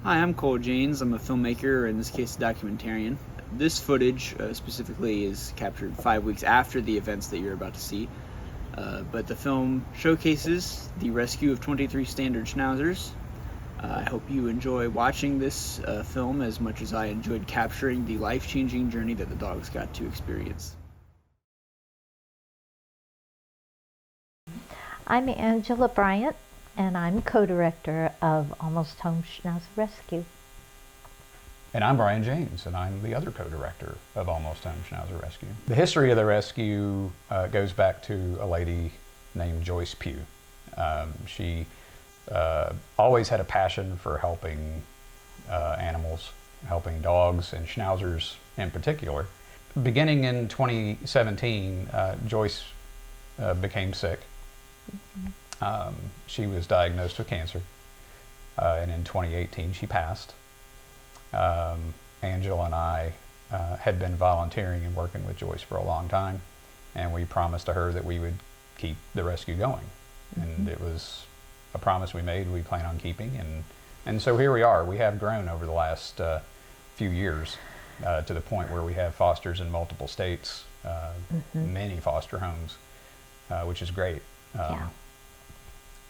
Hi, I'm Cole Janes. I'm a filmmaker, or in this case, a documentarian. This footage specifically is captured 5 weeks after the events that you're about to see. But the film showcases the rescue of 23 standard schnauzers. I hope you enjoy watching this film as much as I enjoyed capturing the life-changing journey that the dogs got to experience. I'm Angela Bryant, and I'm co-director of Almost Home Schnauzer Rescue. And I'm Jeanna Janes, and I'm the other co-director of Almost Home Schnauzer Rescue. The history of the rescue goes back to a lady named Joyce Pugh. She always had a passion for helping animals, helping dogs and schnauzers in particular. Beginning in 2017, Joyce became sick. She was diagnosed with cancer, and in 2018 she passed. Angela and I had been volunteering and working with Joyce for a long time, and we promised to her that we would keep the rescue going. And it was a promise we made, we plan on keeping, and so here we are. We have grown over the last few years to the point where we have fosters in multiple states, many foster homes, which is great.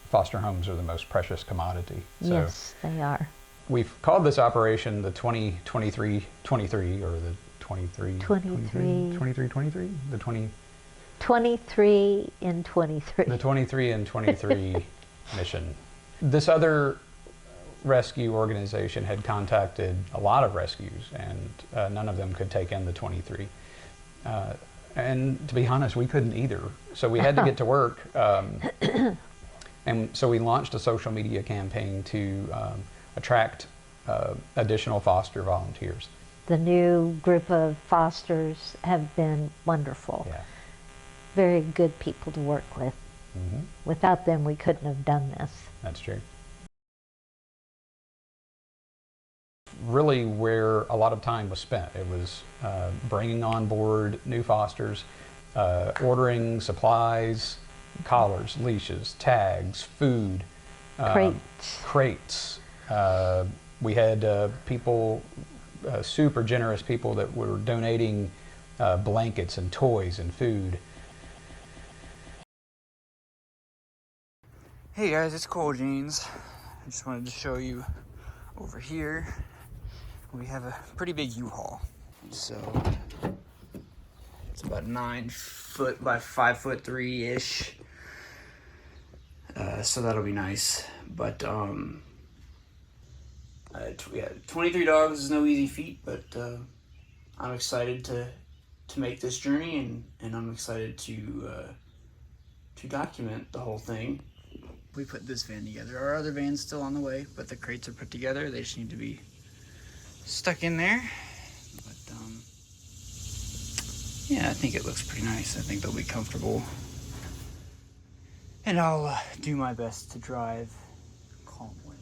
Foster homes are the most precious commodity. So Yes, they are. we've called this operation the 23 or the 23 in 23. The 23 and 23 mission. This other rescue organization had contacted a lot of rescues, and none of them could take in the 23. And to be honest, we couldn't either. So we had to get to work. And so we launched a social media campaign to attract additional foster volunteers. The new group of fosters have been wonderful. Yeah. Very good people to work with. Without them, we couldn't have done this. That's true. Really where a lot of time was spent. It was bringing on board new fosters, ordering supplies, collars, leashes, tags, food, crates. We had people, super generous people that were donating blankets and toys and food. Hey guys, it's Cole Janes. I just wanted to show you over here. We have a pretty big U-Haul. So it's about 9 foot by 5'3" so that'll be nice. But yeah, 23 dogs is no easy feat, but I'm excited to make this journey, and I'm excited to document the whole thing. We put this van together. Our other van's still on the way, but the crates are put together. They just need to be stuck in there. But yeah, I think it looks pretty nice. I think they'll be comfortable. And I'll do my best to drive calmly.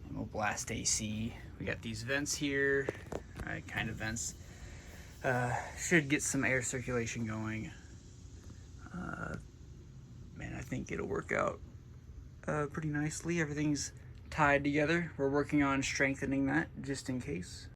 And we'll blast AC. We got these vents here, kind of vents. Should get some air circulation going. Man, I think it'll work out pretty nicely. Everything's tied together. We're working on strengthening that just in case.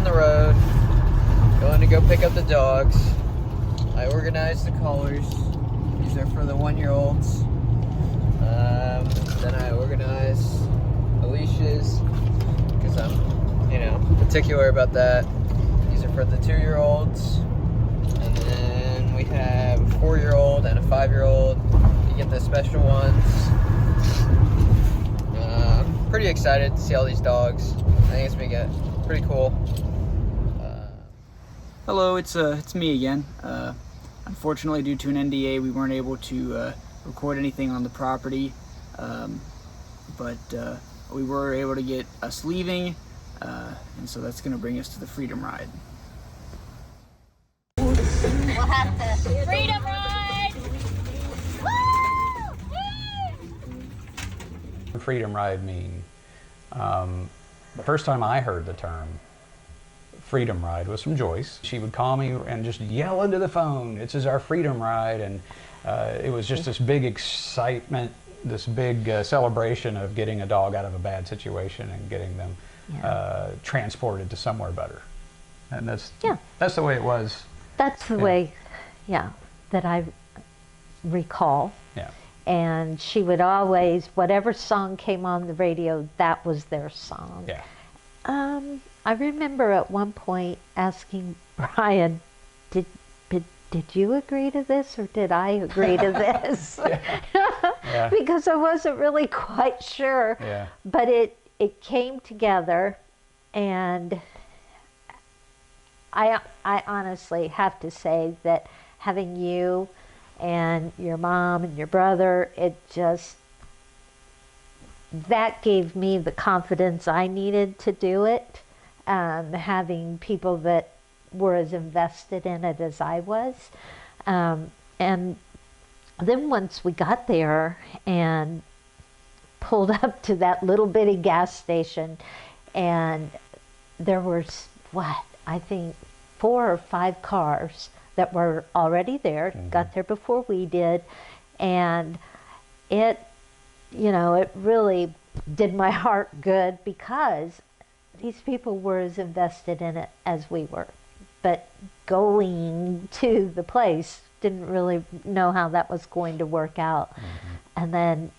on the road, going to go pick up the dogs. I organized the collars. These are for the 1-year-olds. Then I organize the leashes because I'm, particular about that. These are for the 2-year-olds. And then we have a 4-year-old and a 5-year-old. You get the special ones. Pretty excited to see all these dogs. I think it's gonna get pretty cool. Hello, it's me again. Unfortunately, due to an NDA, we weren't able to record anything on the property, but we were able to get us leaving, and so that's going to bring us to the Freedom Ride. We'll have to Freedom Ride! Woo! Freedom Ride mean? The first time I heard the term Freedom Ride was from Joyce. She would call me and just yell into the phone, "This is our Freedom Ride," and it was just this big excitement, this big celebration of getting a dog out of a bad situation and getting them transported to somewhere better. And that's the way it was. That's the way, that I recall. Yeah. And she would always, whatever song came on the radio, that was their song. Yeah. I remember at one point asking Brian, did you agree to this or did I agree to this? Yeah. Because I wasn't really quite sure. Yeah. But it came together, and I honestly have to say that having you and your mom and your brother, that gave me the confidence I needed to do it. Having people that were as invested in it as I was. And then once we got there and pulled up to that little bitty gas station, and there was, I think 4 or 5 cars that were already there, got there before we did, and it really did my heart good because these people were as invested in it as we were. But going to the place, didn't really know how that was going to work out. And then,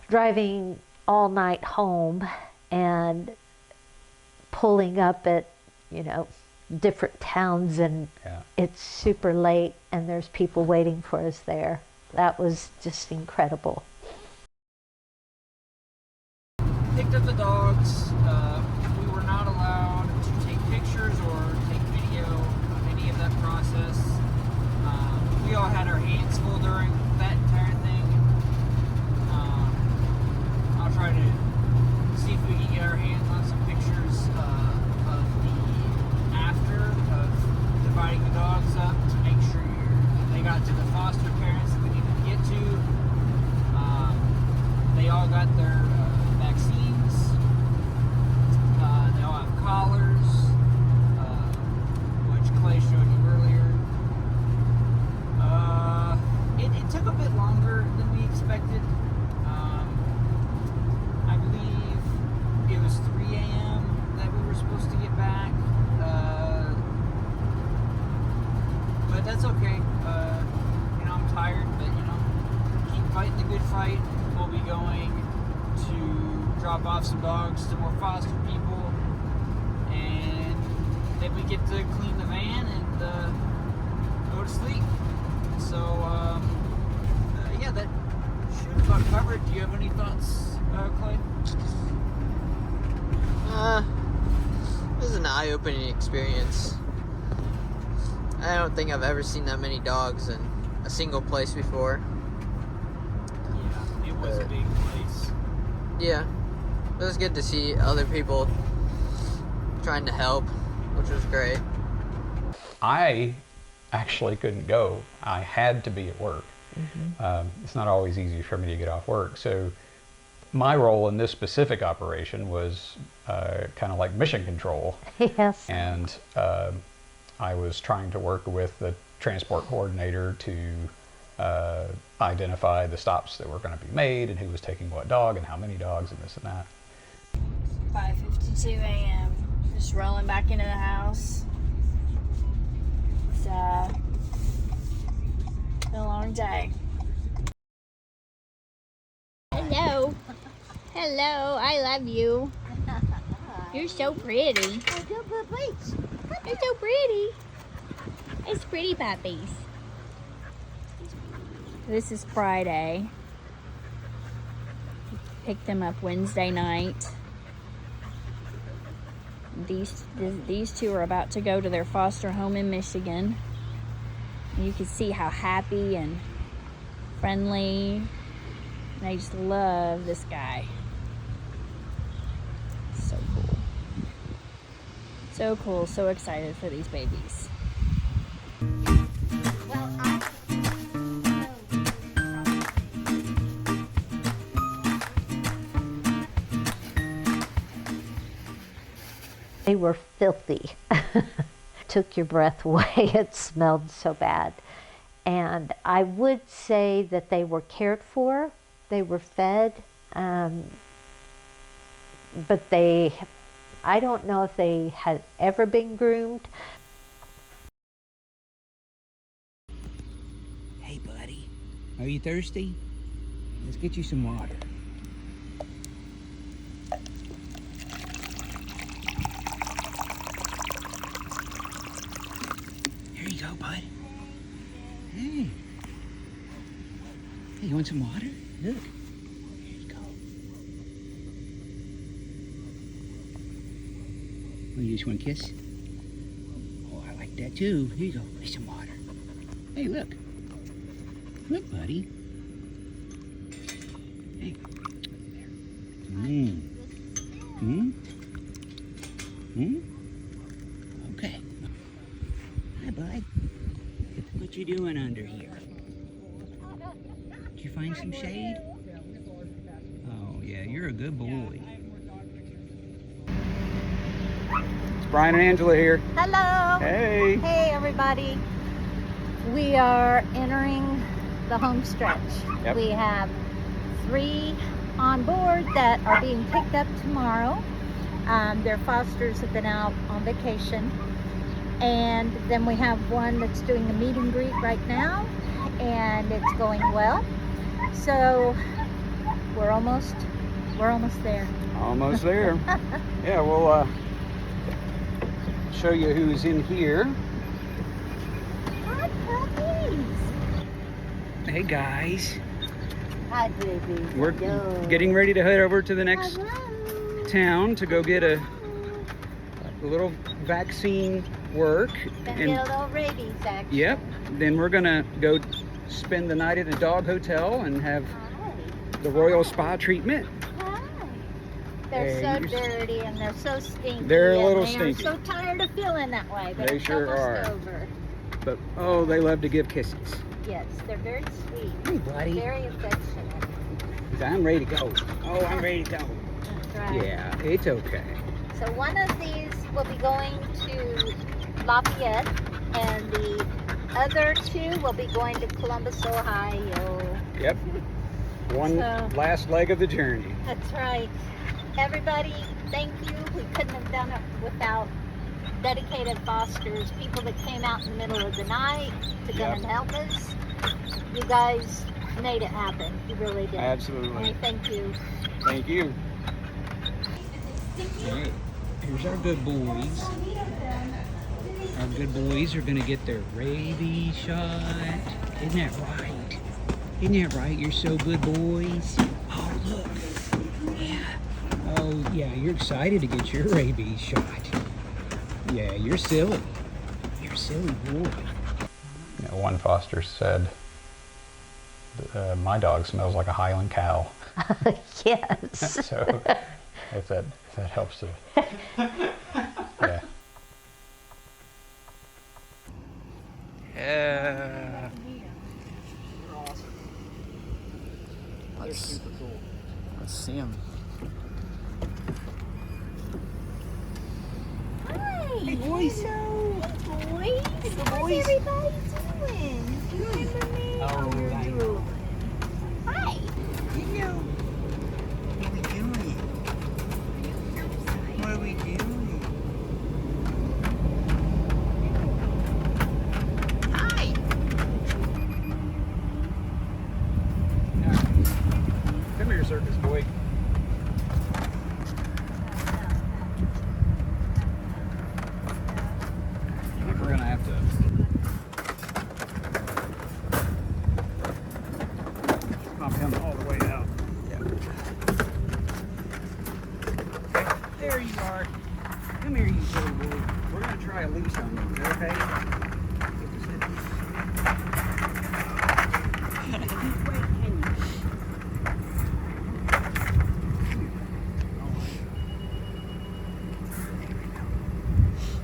driving all night home and pulling up at, different towns, and it's super late and there's people waiting for us there. That was just incredible. Picked up the dogs. We were not allowed to take pictures or take video of any of that process. We all had our hands full during that entire thing. I'll try to see if we can get our hands on some pictures of the after of dividing the dogs up to make sure they got to the foster parents that we needed to get to. They all got their vaccines. They all have collars, which Clay showed you earlier. It took a bit longer than we expected. I believe it was 3 a.m. that we were supposed to get back. But that's okay. I'm tired, but keep fighting the good fight. We'll be going to drop off some dogs to more foster people, and then we get to clean the van and go to sleep. So that should about cover it. Do you have any thoughts, Clay? This is an eye-opening experience. I don't think I've ever seen that many dogs in a single place before. Yeah, it was a big place. Yeah, it was good to see other people trying to help, which was great. I actually couldn't go. I had to be at work. It's not always easy for me to get off work. So my role in this specific operation was kind of like mission control. Yes. And I was trying to work with the transport coordinator to identify the stops that were going to be made and who was taking what dog and how many dogs and this and that. 5:52 a.m. Just rolling back into the house. It's been a long day. Hello. Hello, I love you. You're so pretty. You're so pretty. It's pretty puppies. This is Friday. Picked them up Wednesday night. These two are about to go to their foster home in Michigan. You can see how happy and friendly. And I just love this guy. So cool. So cool, so excited for these babies. They were filthy. Took your breath away. It smelled so bad. And I would say that they were cared for. They were fed. But I don't know if they had ever been groomed. Hey, buddy. Are you thirsty? Let's get you some water. Here you go, bud. Hey. Hey, you want some water? Look. Here you go. Oh, you just want a kiss? Oh, I like that too. Here you go. Here's some water. Hey, look. Look, buddy. Hey. There. Okay. Hi, bud. What you doing under here? Did you find some shade? Oh, yeah, you're a good boy. It's Brian and Angela here. Hello. Hey. Hey, everybody. We are entering the home stretch. Yep. We have 3 on board that are being picked up tomorrow. Their fosters have been out on vacation. And then we have one that's doing the meet and greet right now, and it's going well. So we're almost there. Almost there. Yeah, we'll show you who's in here. Hi, puppies. Hey, guys. Hi, baby. We're Hello. getting ready to head over to the next Hello. town to go get a little vaccine work. Gonna get a little rabies action. Yep. Then we're gonna go spend the night at a dog hotel and have Hi. the royal spa treatment. Hi. They're so And dirty and they're so stinky. They're a little and they stinky. are so tired of feeling that way. But They it's sure almost are. over. But oh, they love to give kisses. Yes, they're very sweet. Hey, buddy. Very affectionate. I'm ready to go. Oh, I'm ready to go. That's right. Yeah, it's okay. So one of these will be going to Lafayette, and the other 2 will be going to Columbus, Ohio. Yep. One So- last leg of the journey. That's right. Everybody, thank you. We couldn't have done it without dedicated fosters, people that came out in the middle of the night to come Yep. and help us. You guys made it happen. You really did. Absolutely. And thank you. Thank you. Hey, here's our good boys. Our good boys are gonna get their rabies shot. Isn't that right? Isn't that right? You're so good boys. Oh, look. Yeah. Oh, yeah, you're excited to get your rabies shot. Yeah, you're silly. You're a silly boy. You know, one foster said, "My dog smells like a Highland cow." Yes. So if that helps to, yeah. Yeah. Let's see him. Hi. Hey, boys. Hello. Hey, boys. Hey, How's boys. everybody doing? Do you remember me? Oh, How we're I know. doing? Hi. Hello. What are we doing? What are we doing? you are. Come here, you silly boy. We're gonna try a leash on you, is that okay? Wait, can you?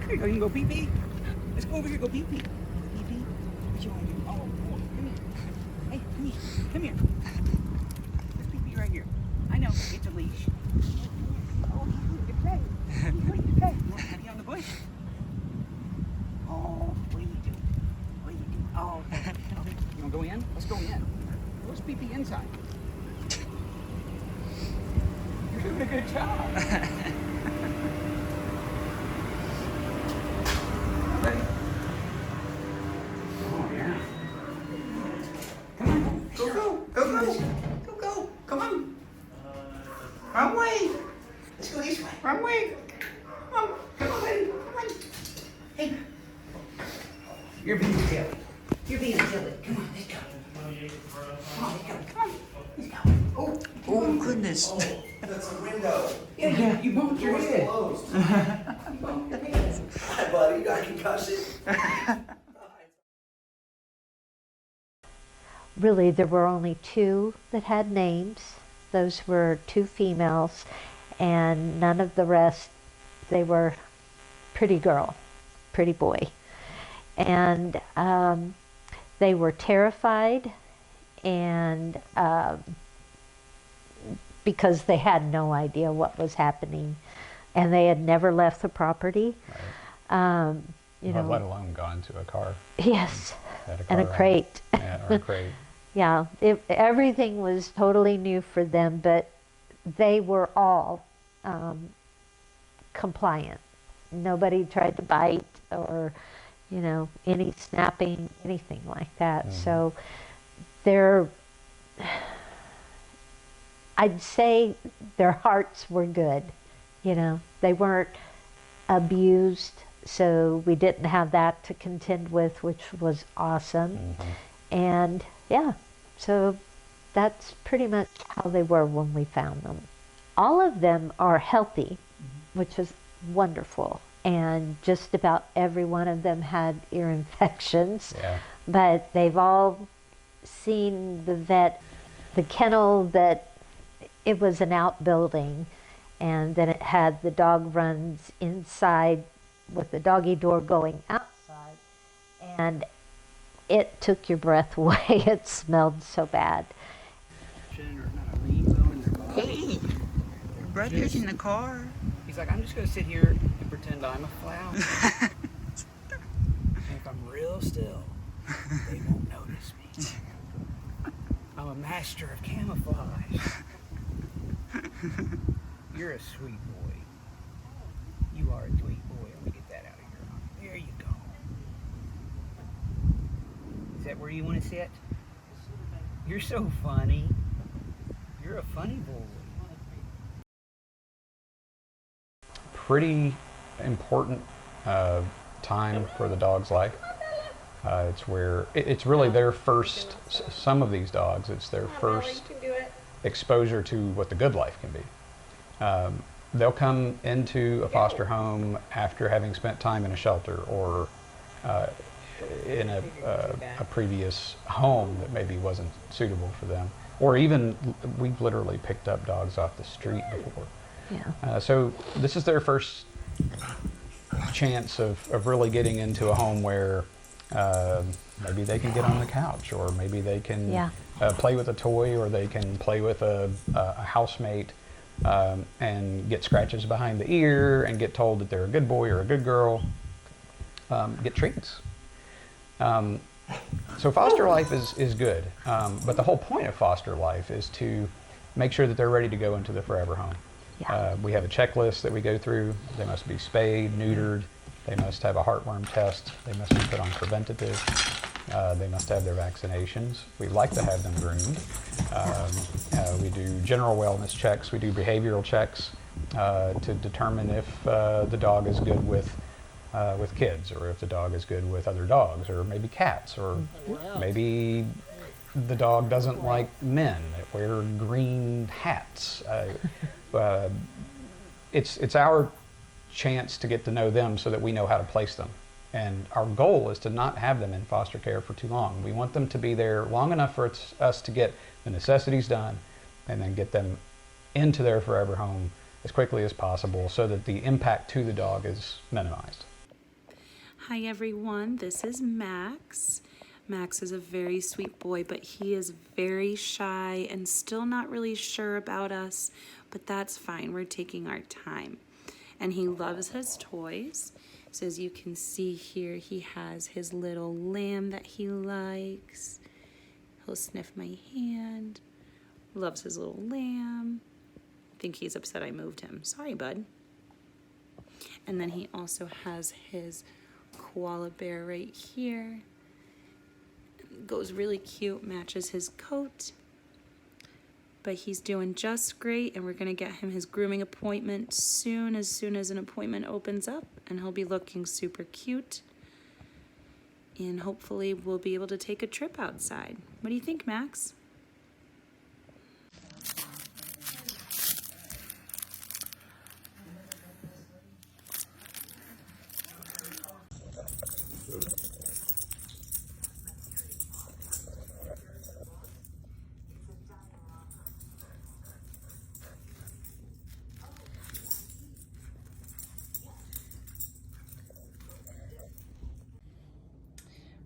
Here you go, you can go pee-pee. Let's go over here, go pee-pee. Pee-pee. What you want to do? Oh, boy, come here. Hey, come here. Come here. Let's pee-pee right here. I know, it's a leash. Oh, you play. You play. You want to pee on the bush? Oh, what are you doing? What are you doing? Oh, okay. You want to go in? Let's go in. Let's pee-pee inside. You're doing a good job. Ready? Oh, yeah. Come on. Go, go. Go, go. Go, go. Come on. Wrong way. Let's go this way. Wrong way. Come on. Come on, buddy. Come on. Hey. You're being silly. You're being silly. Come on, let's go. Come on, let's go. Come on. Let's go. Oh, oh goodness. Oh, that's a window. Yeah, you bumped your head. Closed. You bumped your head. Hi, buddy. You got a concussion? Really, there were only 2 that had names. Those were 2 females, and none of the rest, they were pretty girl, pretty boy. And they were terrified, and because they had no idea what was happening, and they had never left the property. Right. You Well, know, let alone gone to a car. yes, Had and a car ride. crate. Yeah, or a crate. Yeah, everything was totally new for them, but they were all compliant. Nobody tried to bite or, you know, any snapping, anything like that. So I'd say their hearts were good. You know, they weren't abused, so we didn't have that to contend with, which was awesome. And yeah, so that's pretty much how they were when we found them. All of them are healthy, which is wonderful. And just about every one of them had ear infections. Yeah. But they've all seen the vet. The kennel, that it was an outbuilding, and then it had the dog runs inside with the doggy door going outside, and it took your breath away. It smelled so bad. Hey, your brother's in the car. He's like, I'm just going to sit here and pretend I'm a flower. And if I'm real still, they won't notice me. I'm a master of camouflage. You're a sweet boy. You are a sweet boy. Let me get that out of here. There you go. Is that where you want to sit? You're so funny. You're a funny boy. Pretty important time for the dog's life. It's where it's really their first, some of these dogs, it's their first exposure to what the good life can be. They'll come into a foster home after having spent time in a shelter or in a previous home that maybe wasn't suitable for them. Or even, we've literally picked up dogs off the street before. Yeah. So this is their first chance of really getting into a home where maybe they can get on the couch, or maybe they can play with a toy, or they can play with a housemate and get scratches behind the ear and get told that they're a good boy or a good girl, get treats. So foster life is good, but the whole point of foster life is to make sure that they're ready to go into the forever home. We have a checklist that we go through. They must be spayed, neutered. They must have a heartworm test. They must be put on preventative. They must have their vaccinations. We like to have them groomed. We do general wellness checks. We do behavioral checks to determine if the dog is good with kids, or if the dog is good with other dogs, or maybe cats, or maybe the dog doesn't like men that wear green hats. it's our chance to get to know them so that we know how to place them. And our goal is to not have them in foster care for too long. We want them to be there long enough for us to get the necessities done and then get them into their forever home as quickly as possible so that the impact to the dog is minimized. Hi everyone, this is Max. Max is a very sweet boy, but he is very shy and still not really sure about us, but that's fine. We're taking our time. And he loves his toys. So as you can see here, he has his little lamb that he likes. He'll sniff my hand. Loves his little lamb. I think he's upset I moved him. Sorry, bud. And then he also has his koala bear right here. Goes really cute, matches his coat. But he's doing just great, and we're gonna get him his grooming appointment as soon as an appointment opens up, and he'll be looking super cute. And hopefully we'll be able to take a trip outside. What do you think, Max?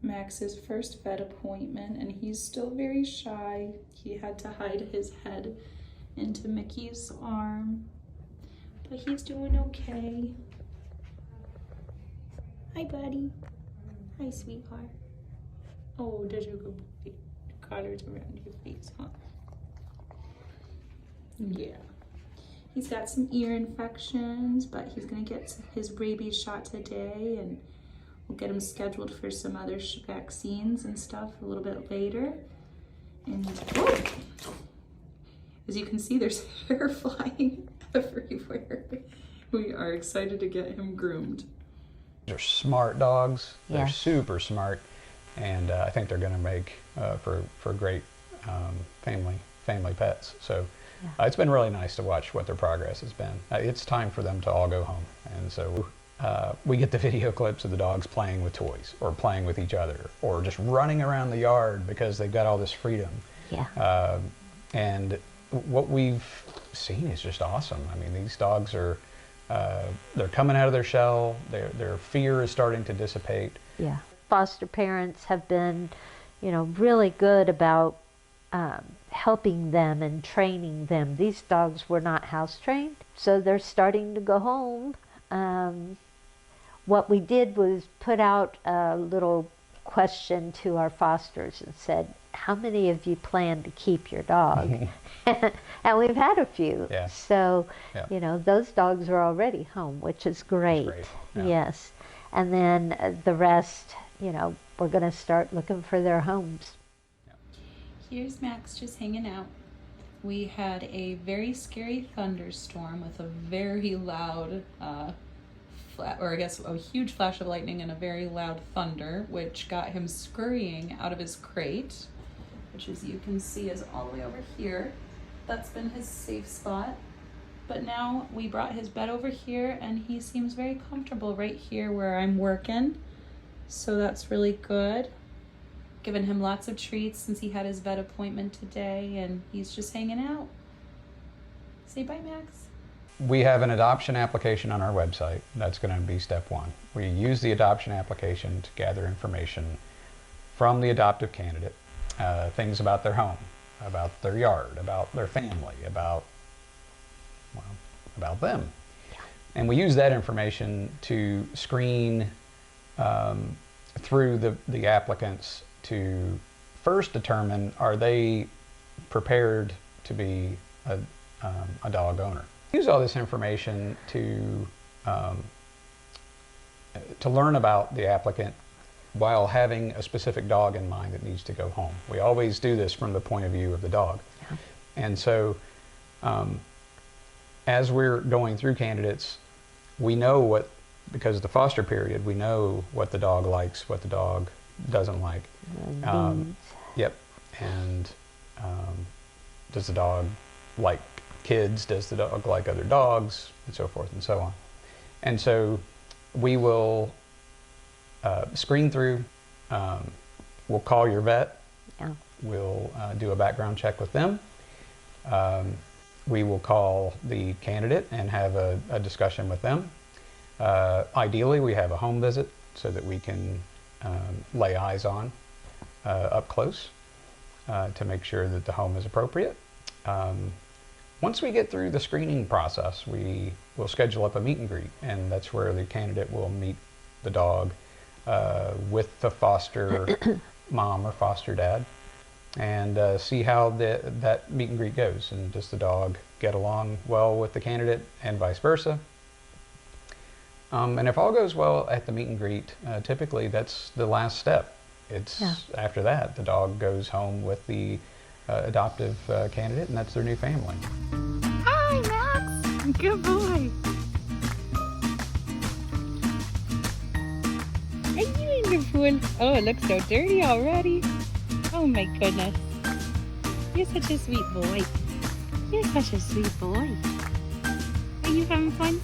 Max's first vet appointment, and he's still very shy. He had to hide his head into Mickey's arm, but he's doing okay. Hi, buddy. Hi, sweetheart. Oh, did you go boy? Collars around your face, huh? Yeah. He's got some ear infections, but he's gonna get his rabies shot today, and we'll get him scheduled for some other vaccines and stuff a little bit later. And oh, as you can see, there's hair flying everywhere. We are excited to get him groomed. They're smart dogs. Yeah. They're super smart, and I think they're going to make for great family pets. So it's been really nice to watch what their progress has been. It's time for them to all go home, and so we get the video clips of the dogs playing with toys or playing with each other or just running around the yard because they've got all this freedom. Yeah. And what we've seen is just awesome. I mean, these dogs are they're coming out of their shell. Their fear is starting to dissipate. Yeah. Foster parents have been, really good about helping them and training them. These dogs were not house trained, so they're starting to go home. What we did was put out a little question to our fosters and said, how many of you plan to keep your dog? And we've had a few. Yeah. So, Yeah. those dogs are already home, which is great. Yeah. Yes. And then the rest, we're going to start looking for their homes. Here's Max just hanging out. We had a very scary thunderstorm with a very loud, a huge flash of lightning and a very loud thunder, which got him scurrying out of his crate, which as you can see is all the way over here. That's been his safe spot. But now we brought his bed over here, and he seems very comfortable right here where I'm working. So that's really good. Given him lots of treats since he had his vet appointment today, and he's just hanging out. Say bye, Max. We have an adoption application on our website. That's going to be step one. We use the adoption application to gather information from the adoptive candidate, things about their home, about their yard, about their family, about them. And we use that information to screen through the applicants to first determine, are they prepared to be a dog owner. Use all this information to learn about the applicant while having a specific dog in mind that needs to go home. We always do this from the point of view of the dog. Yeah. And so as we're going through candidates, we know because of the foster period, we know what the dog likes, what the dog doesn't like. Yep. And does the dog like kids? Does the dog like other dogs? And so forth and so on. And so we will screen through. We'll call your vet. Yeah. We'll do a background check with them. We will call the candidate and have a discussion with them. Ideally, we have a home visit so that we can lay eyes on up close to make sure that the home is appropriate. Once we get through the screening process, we will schedule up a meet and greet, and that's where the candidate will meet the dog with the foster mom or foster dad, and see how that meet and greet goes, and does the dog get along well with the candidate and vice versa. And if all goes well at the meet and greet, typically that's the last step. It's after that the dog goes home with the adoptive candidate, and that's their new family. Hi, Max. Good boy. Are you in the pool? Oh, it looks so dirty already. Oh my goodness. You're such a sweet boy. You're such a sweet boy. Are you having fun?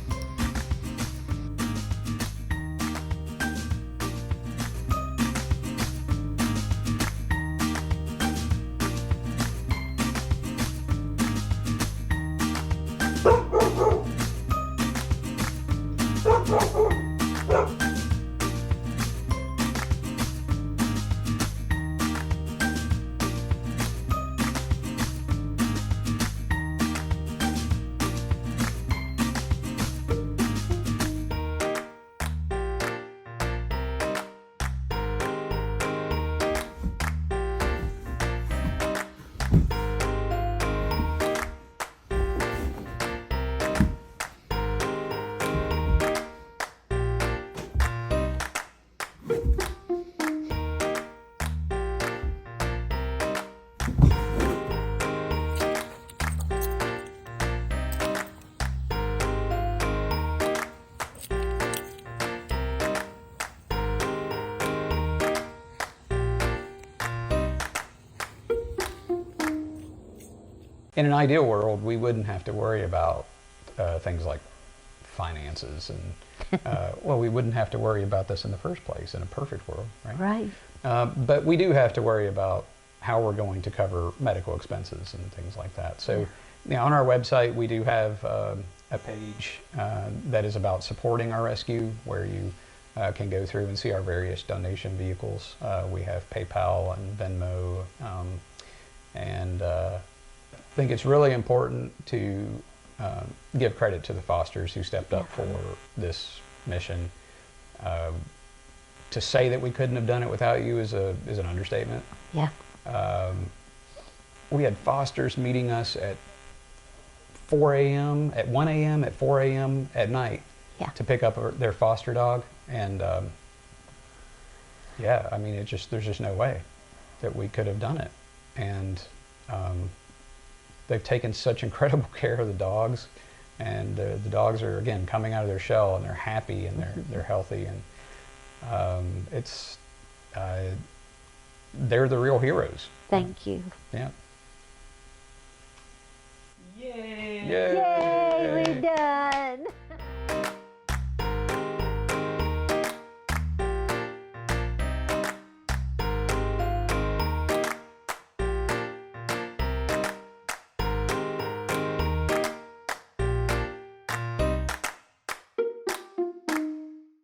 In an ideal world, we wouldn't have to worry about things like finances, and well, we wouldn't have to worry about this in the first place in a perfect world, right? Right. But we do have to worry about how we're going to cover medical expenses and things like that. So, on our website, we do have a page that is about supporting our rescue, where you can go through and see our various donation vehicles. We have PayPal and Venmo, and I think it's really important to give credit to the fosters who stepped up for this mission. To say that we couldn't have done it without you is an understatement. Yeah. We had fosters meeting us at 4 a.m., at 1 a.m., at 4 a.m. at night to pick up their foster dog. And yeah, I mean, there's just no way that we could have done it. And they've taken such incredible care of the dogs, and the dogs are, again, coming out of their shell, and they're happy, and they're healthy, and they're the real heroes. Thank you. Yeah. Yay!